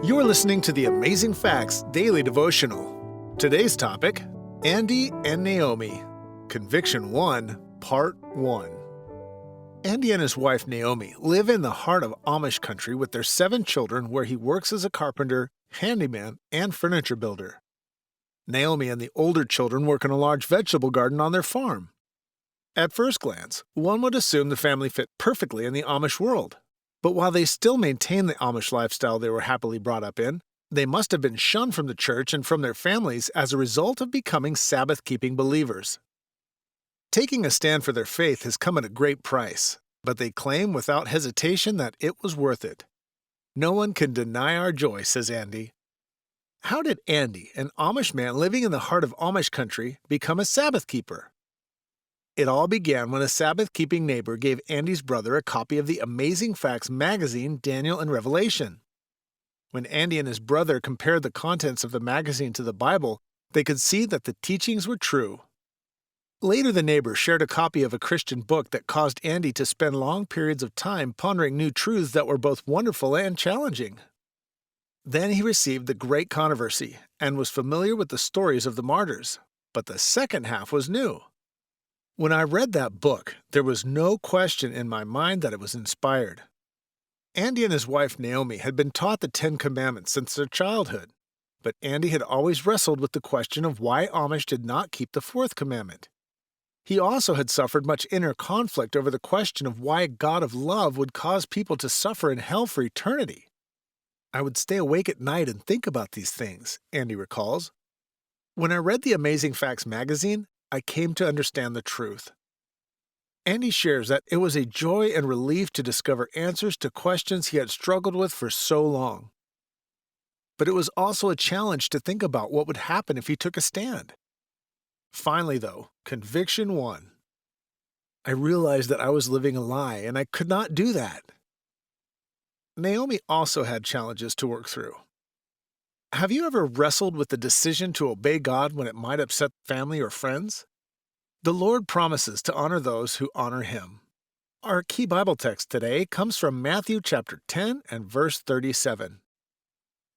You're listening to the Amazing Facts Daily Devotional. Today's topic, Andy and Naomi. Conviction 1, Part 1. Andy and his wife Naomi live in the heart of Amish country with their 7 children where he works as a carpenter, handyman, and furniture builder. Naomi and the older children work in a large vegetable garden on their farm. At first glance, one would assume the family fit perfectly in the Amish world. But while they still maintain the Amish lifestyle they were happily brought up in, they must have been shunned from the church and from their families as a result of becoming Sabbath-keeping believers. Taking a stand for their faith has come at a great price, but they claim without hesitation that it was worth it. No one can deny our joy, says Andy. How did Andy, an Amish man living in the heart of Amish country, become a Sabbath keeper? It all began when a Sabbath-keeping neighbor gave Andy's brother a copy of the Amazing Facts magazine, Daniel and Revelation. When Andy and his brother compared the contents of the magazine to the Bible, they could see that the teachings were true. Later, the neighbor shared a copy of a Christian book that caused Andy to spend long periods of time pondering new truths that were both wonderful and challenging. Then he received the Great Controversy and was familiar with the stories of the martyrs, but the second half was new. When I read that book, there was no question in my mind that it was inspired. Andy and his wife Naomi had been taught the 10 Commandments since their childhood, but Andy had always wrestled with the question of why Amish did not keep the 4th commandment. He also had suffered much inner conflict over the question of why a God of love would cause people to suffer in hell for eternity. I would stay awake at night and think about these things, Andy recalls. When I read the Amazing Facts magazine, I came to understand the truth. Andy shares that it was a joy and relief to discover answers to questions he had struggled with for so long. But it was also a challenge to think about what would happen if he took a stand. Finally, though, conviction 1. I realized that I was living a lie, and I could not do that. Naomi also had challenges to work through. Have you ever wrestled with the decision to obey God when it might upset family or friends? The Lord promises to honor those who honor Him. Our key Bible text today comes from Matthew chapter 10 and verse 37.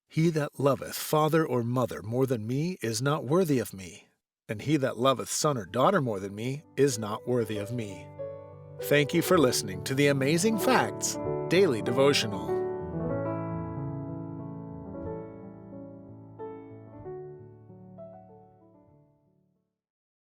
He that loveth father or mother more than me is not worthy of me, and he that loveth son or daughter more than me is not worthy of me. Thank you for listening to the Amazing Facts Daily Devotional.